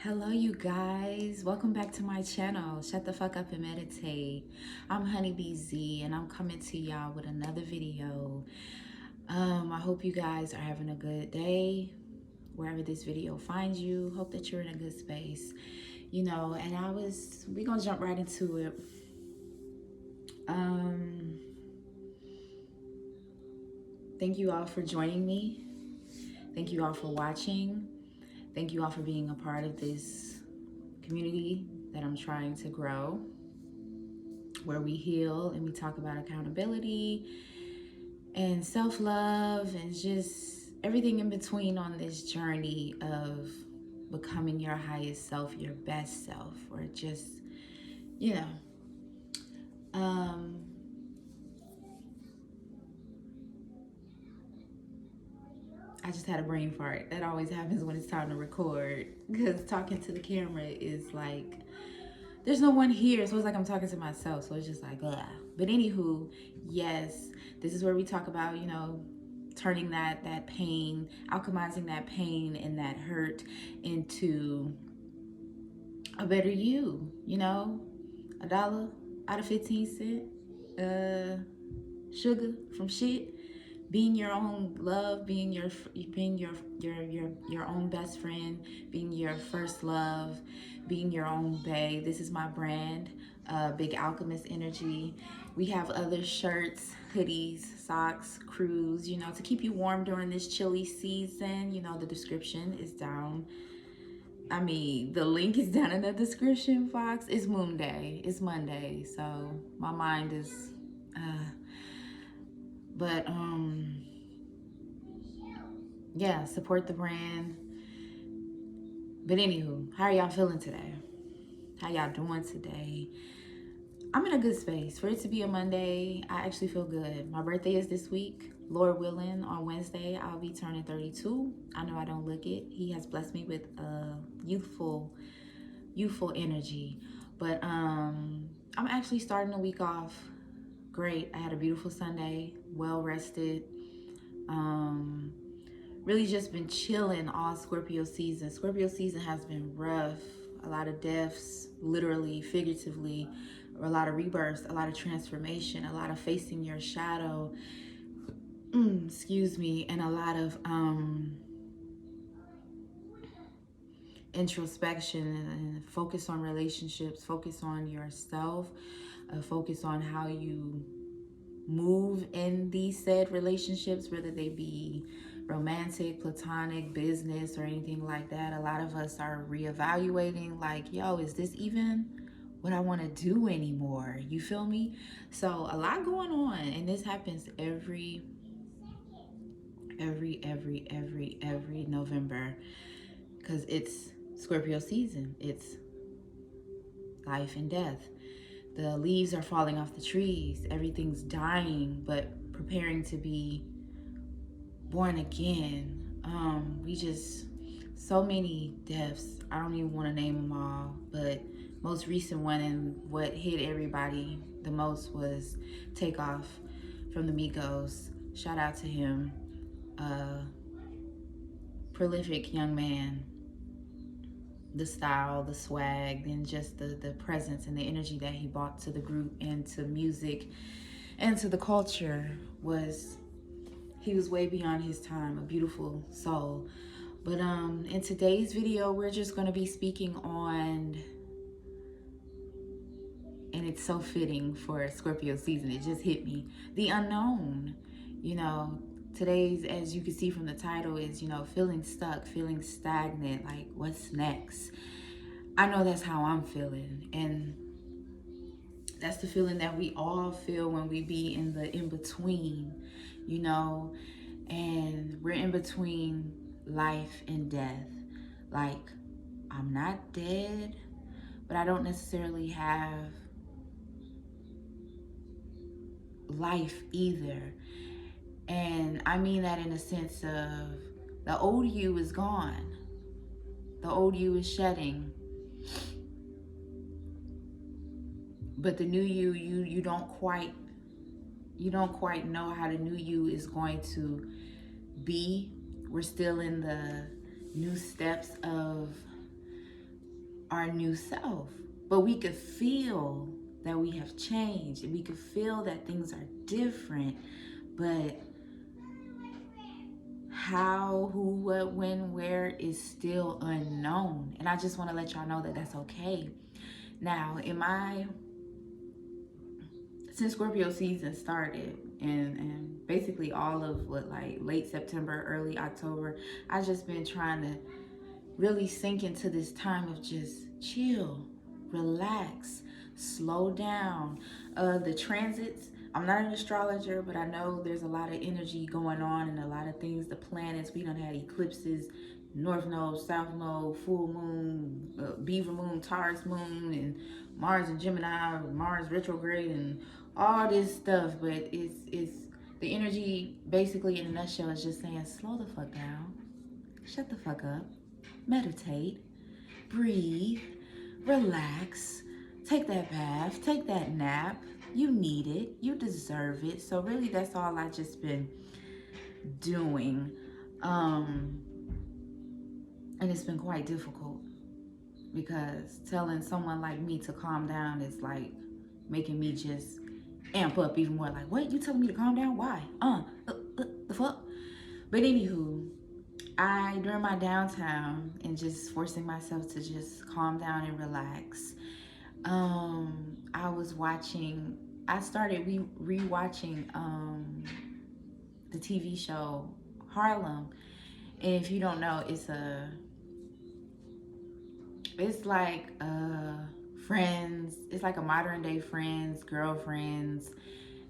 Hello, you guys. Welcome back to my channel. Shut the fuck up and meditate. I'm Honeybee Z, and I'm coming to y'all with another video. I hope you guys are having a good day wherever this video finds you. Hope that you're in a good space. And we're gonna jump right into it. Thank you all for joining me. Thank you all for watching. Thank you all for being a part of this community that I'm trying to grow, where we heal and we talk about accountability and self-love and just everything in between on this journey of becoming your highest self, your best self, or just, I just had a brain fart. That always happens when it's time to record, because talking to the camera is like, there's no one here, so it's like I'm talking to myself, so it's just like, ugh. But anywho, yes, this is where we talk about, turning that pain, alchemizing that pain and that hurt into a better you, $1 out of 15 cents, sugar from shit. Being your own love, being your own best friend, being your first love, being your own bae. This is my brand, Big Alchemist Energy. We have other shirts, hoodies, socks, crews, to keep you warm during this chilly season. The description is down. The link is down in the description box. It's Moon Day. It's Monday, so my mind is yeah, support the brand. But anywho, how are y'all feeling today? How y'all doing today? I'm in a good space. For it to be a Monday, I actually feel good. My birthday is this week. Lord willing, on Wednesday, I'll be turning 32. I know I don't look it. He has blessed me with youthful energy. But I'm actually starting the week off great. I had a beautiful Sunday, well rested. Really just been chilling all Scorpio season. Scorpio season has been rough. A lot of deaths, literally, figuratively, a lot of rebirths, a lot of transformation, a lot of facing your shadow, excuse me, and a lot of introspection and focus on relationships, focus on yourself, focus on how you move in these said relationships, whether they be romantic, platonic, business, or anything like that. A lot of us are reevaluating, like, yo, is this even what I want to do anymore? You feel me? So a lot going on, and this happens every November, because it's Scorpio season. It's life and death. The leaves are falling off the trees. Everything's dying, but preparing to be born again. So many deaths. I don't even want to name them all, but most recent one and what hit everybody the most was Takeoff from the Migos. Shout out to him. Prolific young man. The style, the swag, and just the presence and the energy that he brought to the group and to music and to the culture he was way beyond his time, a beautiful soul. But in today's video, we're just going to be speaking on, and it's so fitting for Scorpio season, it just hit me, the unknown. Today's, as you can see from the title, is, feeling stuck, feeling stagnant, like what's next? I know that's how I'm feeling, and that's the feeling that we all feel when we be in the in-between, and we're in between life and death. Like, I'm not dead, but I don't necessarily have life either. And I mean that in a sense of the old you is gone. The old you is shedding. But the new you, you don't quite know how the new you is going to be. We're still in the new steps of our new self. But we could feel that we have changed, and we could feel that things are different. But how, who, what, when, where is still unknown. And I just want to let y'all know that that's okay. Now, since Scorpio season started, and basically all of late September, early October, I've just been trying to really sink into this time of just chill, relax, slow down. The transits, I'm not an astrologer, but I know there's a lot of energy going on and a lot of things, the planets. We done had eclipses, North Node, South Node, full moon, Beaver moon, Taurus moon, and Mars and Gemini, Mars retrograde, and all this stuff. But it's the energy basically in a nutshell is just saying slow the fuck down, shut the fuck up, meditate, breathe, relax, take that bath, take that nap. You need it, you deserve it. So really that's all I just been doing. And it's been quite difficult because telling someone like me to calm down is like making me just amp up even more. Like, what? You telling me to calm down? Why? The fuck? But anywho, during my downtime and just forcing myself to just calm down and relax, I started rewatching the TV show Harlem. And if you don't know, it's like Friends. It's like a modern day Friends, Girlfriends,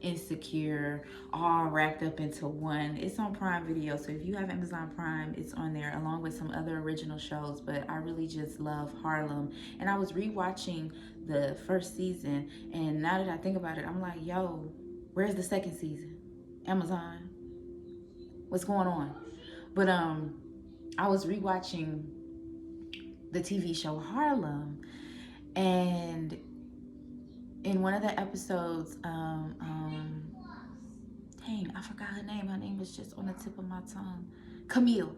Insecure, all wrapped up into one. It's on Prime Video, so if you have Amazon Prime, it's on there along with some other original shows. But I really just love Harlem, and I was rewatching the first season, and now that I think about it, I'm like, yo, where's the second season? Amazon, what's going on? But I was rewatching the TV show Harlem, and in one of the episodes, dang, I forgot her name. Her name was just on the tip of my tongue. Camille.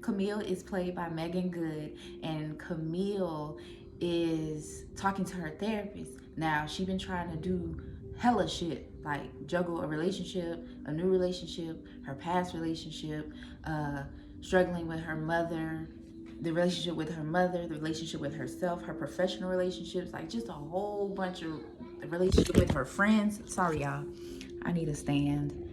Camille is played by Megan Good, and Camille is talking to her therapist. Now, she's been trying to do hella shit, like juggle a relationship, a new relationship, her past relationship, struggling with her mother, the relationship with her mother, the relationship with herself, her professional relationships, like just a whole bunch of the relationship with her friends. Sorry, y'all, I need a stand.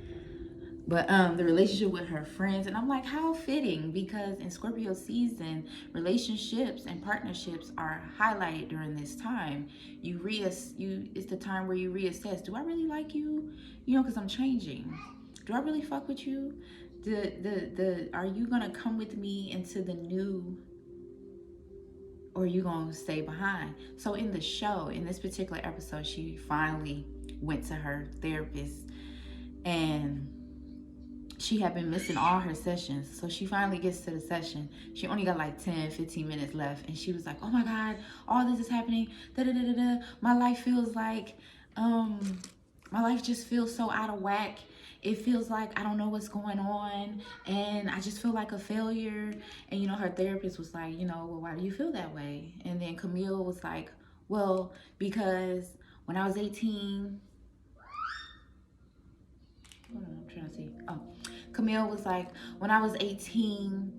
But the relationship with her friends, and I'm like, how fitting, because in Scorpio season, relationships and partnerships are highlighted during this time. It's the time where you reassess. Do I really like you? You know, because I'm changing. Do I really fuck with you? Are you gonna come with me into the new, or are you gonna stay behind? So in the show, in this particular episode, she finally went to her therapist, and she had been missing all her sessions. So she finally gets to the session. She only got like 10-15 minutes left, and she was like, oh my God, all this is happening, my life feels like my life just feels so out of whack. It feels like I don't know what's going on, and I just feel like a failure. And you know, her therapist was like, you know, well, why do you feel that way? And then Camille was like, well, because when I was 18, hold on, I'm trying to see. Oh, Camille was like, when I was 18,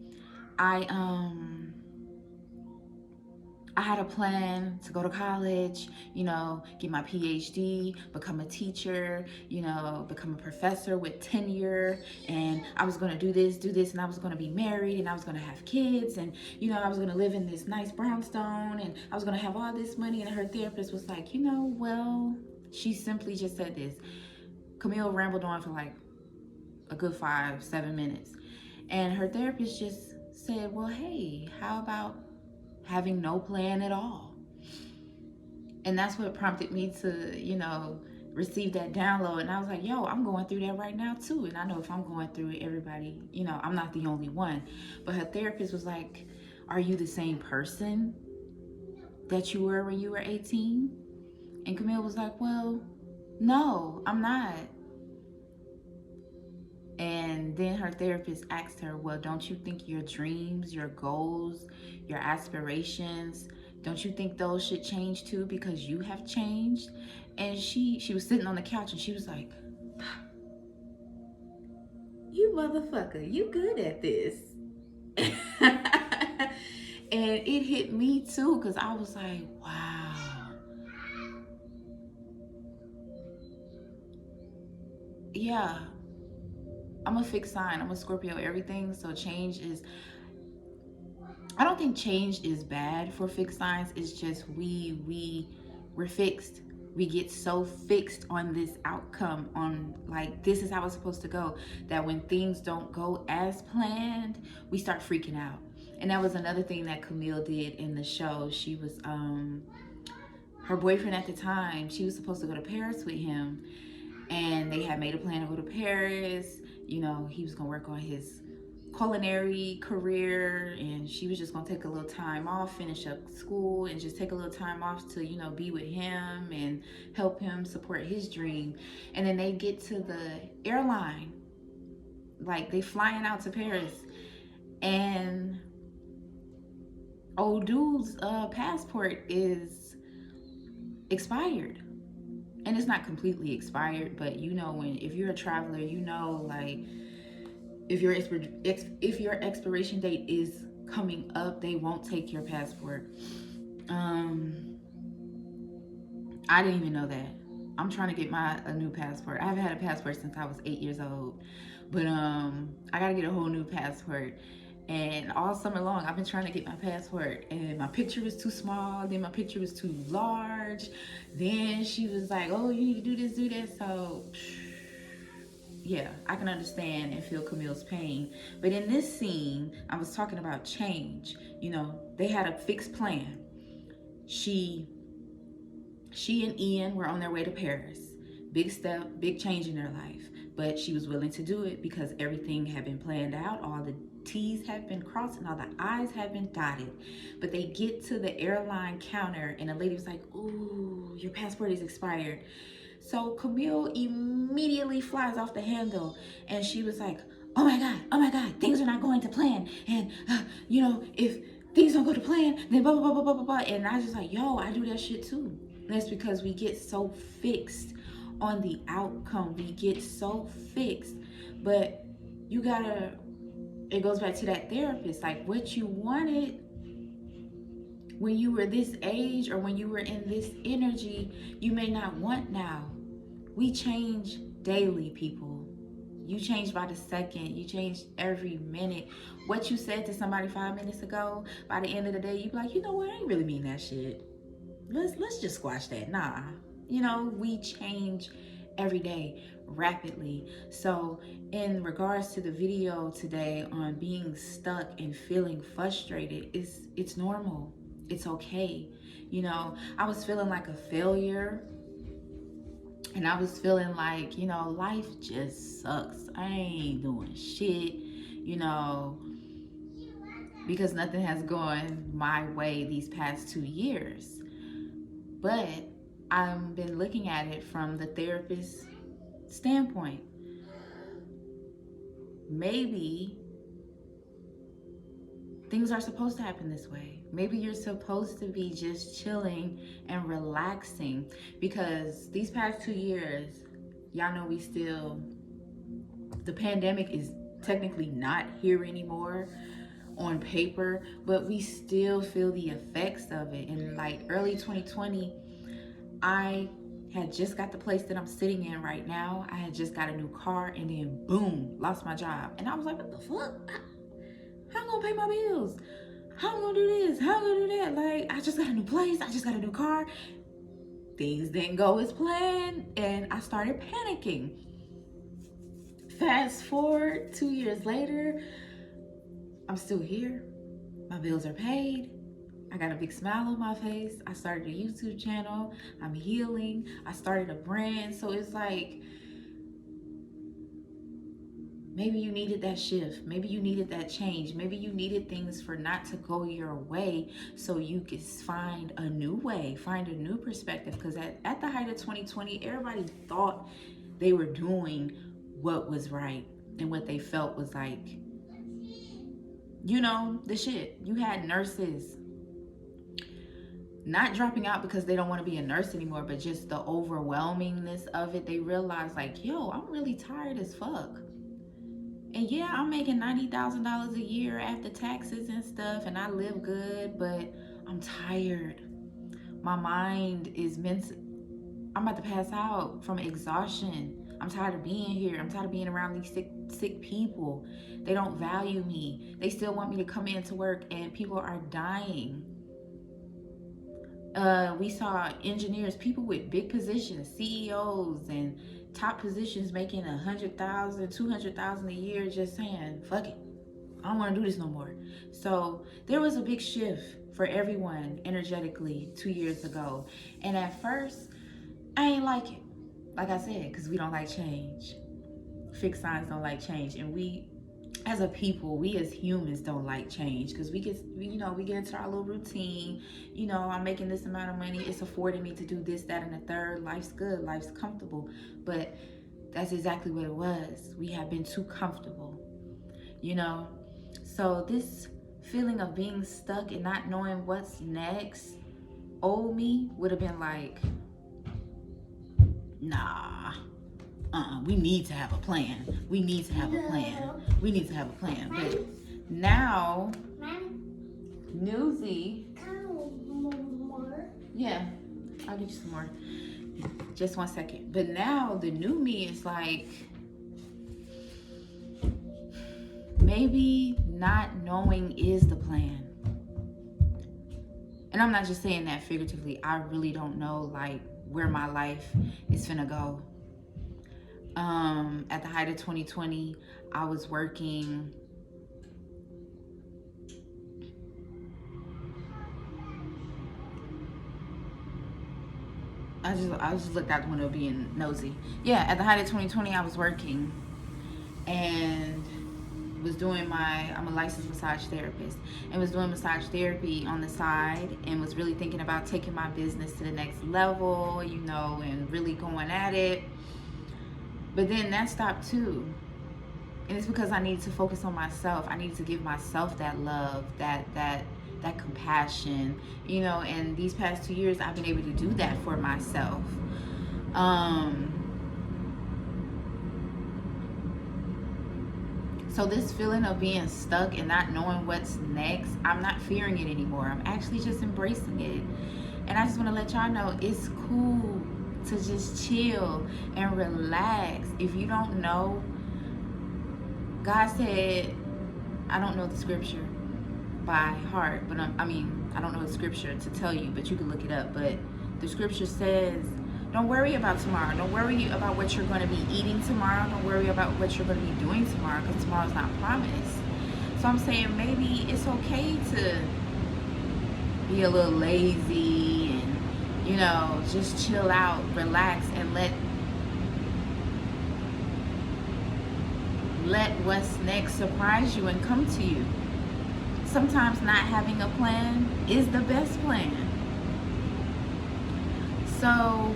I had a plan to go to college, you know, get my PhD, become a teacher, you know, become a professor with tenure, and I was gonna do this, and I was gonna be married, and I was gonna have kids, and, you know, I was gonna live in this nice brownstone, and I was gonna have all this money. And her therapist was like, you know, well, she simply just said this. Camille rambled on for like a good 5-7 minutes, and her therapist just said, well, hey, how about having no plan at all? And that's what prompted me to, you know, receive that download. And I was like, yo, I'm going through that right now too. And I know if I'm going through it, everybody, you know, I'm not the only one. But her therapist was like, are you the same person that you were when you were 18? And Camille was like, well, no, I'm not. And then her therapist asked her, well, don't you think your dreams, your goals, your aspirations, Don't you think those should change too because you have changed? And she was sitting on the couch and she was like, you motherfucker, you good at this. And it hit me too because I was like, wow. Yeah, I'm a fixed sign. I'm a Scorpio, everything. So change is, I don't think change is bad for fixed signs. It's just we're fixed. We get so fixed on this outcome, on like this is how it's supposed to go, that when things don't go as planned, we start freaking out. And that was another thing that Camille did in the show. She was her boyfriend at the time, she was supposed to go to Paris with him, and they had made a plan to go to Paris. You know, he was gonna work on his culinary career, and she was just gonna take a little time off, finish up school, and just take a little time off to, you know, be with him and help him support his dream. And then they get to the airline, like they flying out to Paris, and old dude's passport is expired. And it's not completely expired, but you know, when if you're a traveler, you know, like if your expiration date is coming up, they won't take your passport. I didn't even know that. I'm trying to get a new passport. I haven't had a passport since I was 8 years old, but I gotta get a whole new passport. And all summer long, I've been trying to get my passport, and my picture was too small, then my picture was too large. Then she was like, oh, you need to do this, do that. So yeah, I can understand and feel Camille's pain. But in this scene, I was talking about change. You know, they had a fixed plan. She and Ian were on their way to Paris. Big step, big change in their life. But she was willing to do it because everything had been planned out. All the T's have been crossed and all the I's have been dotted. But they get to the airline counter and the lady was like, ooh, your passport is expired. So Camille immediately flies off the handle, and she was like, oh my God, things are not going to plan. And, you know, if things don't go to plan, then blah, blah, blah, blah, blah, blah, blah. And I was just like, yo, I do that shit too. And that's because we get so fixed on the outcome. We get so fixed. But you gotta, it goes back to that therapist, like what you wanted when you were this age or when you were in this energy, you may not want now. We change daily, people. You change by the second. You change every minute. What you said to somebody 5 minutes ago, by the end of the day, you be like, you know what? I ain't really mean that shit. Let's just squash that. Nah. You know, we change every day rapidly. So in regards to the video today on being stuck and feeling frustrated, it's normal. It's okay. You know, I was feeling like a failure. And I was feeling like, you know, life just sucks. I ain't doing shit, you know, because nothing has gone my way these past 2 years. But I've been looking at it from the therapist's standpoint. Maybe things are supposed to happen this way. Maybe you're supposed to be just chilling and relaxing, because these past 2 years, y'all know the pandemic is technically not here anymore on paper, but we still feel the effects of it. And like early 2020, I had just got the place that I'm sitting in right now. I had just got a new car, and then boom, lost my job. And I was like, what the fuck? How am I gonna pay my bills? How am I gonna do this? How am I gonna do that? Like, I just got a new place. I just got a new car. Things didn't go as planned, and I started panicking. Fast forward 2 years later, I'm still here. My bills are paid. I got a big smile on my face. I started a YouTube channel. I'm healing. I started a brand. So it's like, maybe you needed that shift. Maybe you needed that change. Maybe you needed things for not to go your way so you could find a new way, find a new perspective. Because at the height of 2020, everybody thought they were doing what was right and what they felt was like, you know, the shit. You had nurses not dropping out because they don't want to be a nurse anymore, but just the overwhelmingness of it. They realize like, yo, I'm really tired as fuck. And yeah, I'm making $90,000 a year after taxes and stuff, and I live good, but I'm tired. My mind is I'm about to pass out from exhaustion. I'm tired of being here. I'm tired of being around these sick people. They don't value me. They still want me to come into work, and people are dying. We saw engineers, people with big positions, CEOs and top positions making $100,000, $200,000 a year, just saying, fuck it, I don't want to do this no more. So there was a big shift for everyone energetically 2 years ago. And at first, I ain't like it. Like I said, because we don't like change. Fixed signs don't like change. And we, as a people, we as humans don't like change, because we get into our little routine. I'm making this amount of money. It's affording me to do this, that, and the third. Life's good. Life's comfortable. But that's exactly what it was. We have been too comfortable, So this feeling of being stuck and not knowing what's next, old me would have been like, nah, we need to have a plan. We need to have a plan. We need to have a plan. But now, Newsy, yeah, I'll get you some more. Just 1 second. But now the new me is like, maybe not knowing is the plan. And I'm not just saying that figuratively. I really don't know like where my life is finna go. At the height of 2020, I was working I just looked out the window being nosy. Yeah, at the height of 2020, I was working and was doing I'm a licensed massage therapist, and was doing massage therapy on the side, and was really thinking about taking my business to the next level, and really going at it. But then that stopped too. And it's because I needed to focus on myself. I needed to give myself that love, that compassion, and these past 2 years I've been able to do that for myself. So this feeling of being stuck and not knowing what's next, I'm not fearing it anymore. I'm actually just embracing it. And I just want to let y'all know it's cool to just chill and relax. If you don't know, God said, I don't know the scripture by heart, but I don't know the scripture to tell you, but you can look it up. But the scripture says, don't worry about tomorrow. Don't worry about what you're going to be eating tomorrow. Don't worry about what you're going to be doing tomorrow, because tomorrow's not promised. So I'm saying maybe it's okay to be a little lazy and, just chill out, relax, and let what's next surprise you and come to you. Sometimes not having a plan is the best plan. So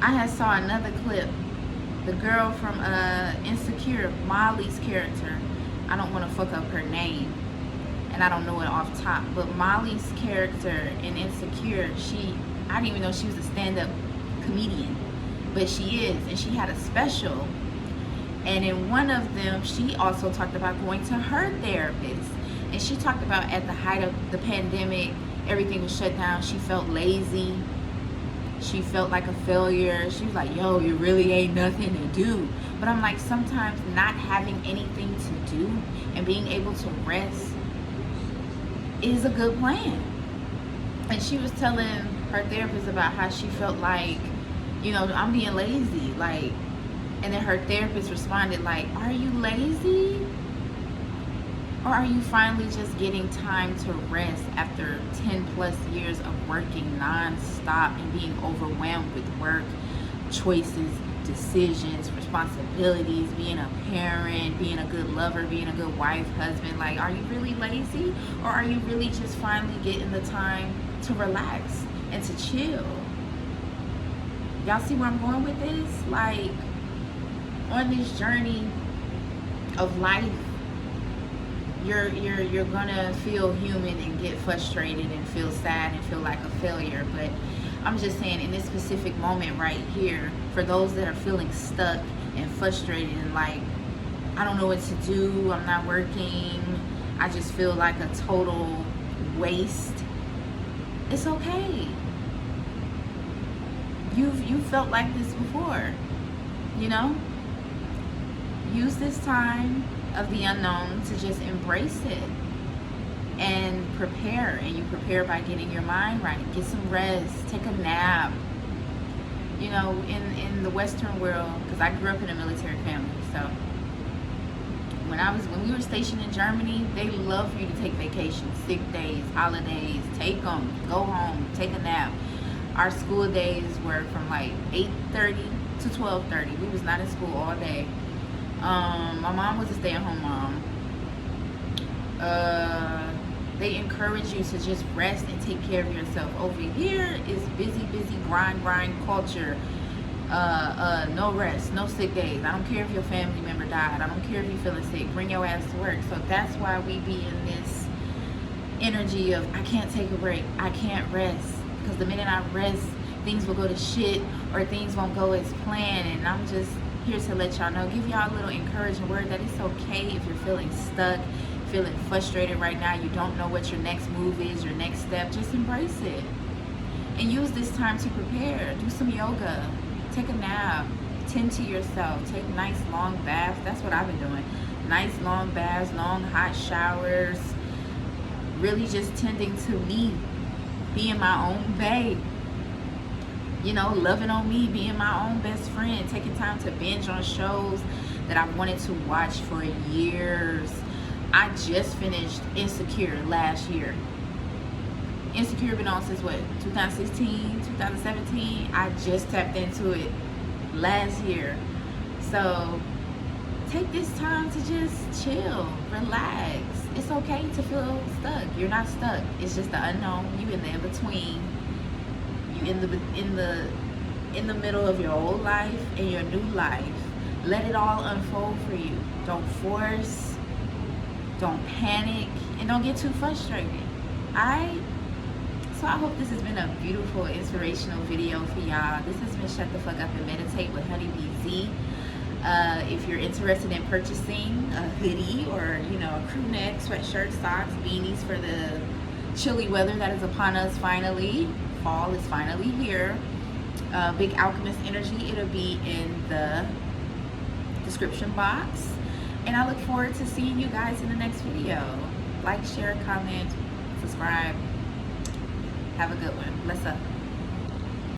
I had saw another clip. The girl from Insecure, Molly's character. I don't want to fuck up her name, and I don't know it off top. But Molly's character in Insecure, I didn't even know she was a stand-up comedian, but she is, and she had a special. And in one of them, she also talked about going to her therapist. And she talked about at the height of the pandemic, everything was shut down. She felt lazy. She felt like a failure. She was like, yo, it really ain't nothing to do. But I'm like, sometimes not having anything to do and being able to rest is a good plan. And she was telling her therapist about how she felt like, I'm being lazy. And then her therapist responded like, are you lazy? Or are you finally just getting time to rest after 10 plus years of working non-stop and being overwhelmed with work, choices, decisions, responsibilities, being a parent, being a good lover, being a good wife, husband? Are you really lazy? Or are you really just finally getting the time to relax and to chill? Y'all see where I'm going with this? On this journey of life, you're gonna feel human and get frustrated and feel sad and feel like a failure. But I'm just saying, in this specific moment right here, for those that are feeling stuck and frustrated and like, I don't know what to do, I'm not working, I just feel like a total waste, it's okay. You've felt like this before, you know? Use this time of the unknown to just embrace it and prepare. And you prepare by getting your mind right. Get some rest, take a nap. You know, in the Western world, because I grew up in a military family, so when we were stationed in Germany, they love for you to take vacations, sick days, holidays, take them, go home, take a nap. Our school days were from like 8:30 to 12:30. We was not in school all day. My mom was a stay-at-home mom. They encourage you to just rest and take care of yourself. Over here is busy grind culture. No rest, no sick days. I don't care if your family member died. I don't care if you're feeling sick. Bring your ass to work. So that's why we be in this energy of, I can't take a break, I can't rest. Because the minute I rest, things will go to shit or things won't go as planned. And I'm just here to let y'all know, give y'all a little encouraging word that it's okay if you're feeling stuck, feeling frustrated right now, you don't know what your next move is, your next step. Just embrace it and use this time to prepare. Do some yoga, take a nap, tend to yourself, take nice long baths. That's what I've been doing. Nice long baths, long hot showers, really just tending to me, being my own babe, you know, loving on me, being my own best friend, taking time to binge on shows that I've wanted to watch for years. I just finished Insecure last year. Insecure been on since what, 2016, 2017? I just tapped into it last year. So take this time to just chill, relax. It's okay to feel stuck. You're not stuck. It's just the unknown. You in the in-between. You in the middle of your old life and your new life. Let it all unfold for you. Don't force, don't panic, and don't get too frustrated. Alright? So I hope this has been a beautiful, inspirational video for y'all. This has been Shut the Fuck Up and Meditate with Honeybee Z. If you're interested in purchasing a hoodie or, you know, a crew neck, sweatshirt, socks, beanies for the chilly weather that is upon us finally. Fall is finally here. Big Alchemist energy. It'll be in the description box. And I look forward to seeing you guys in the next video. Like, share, comment, subscribe. Have a good one. Bless up.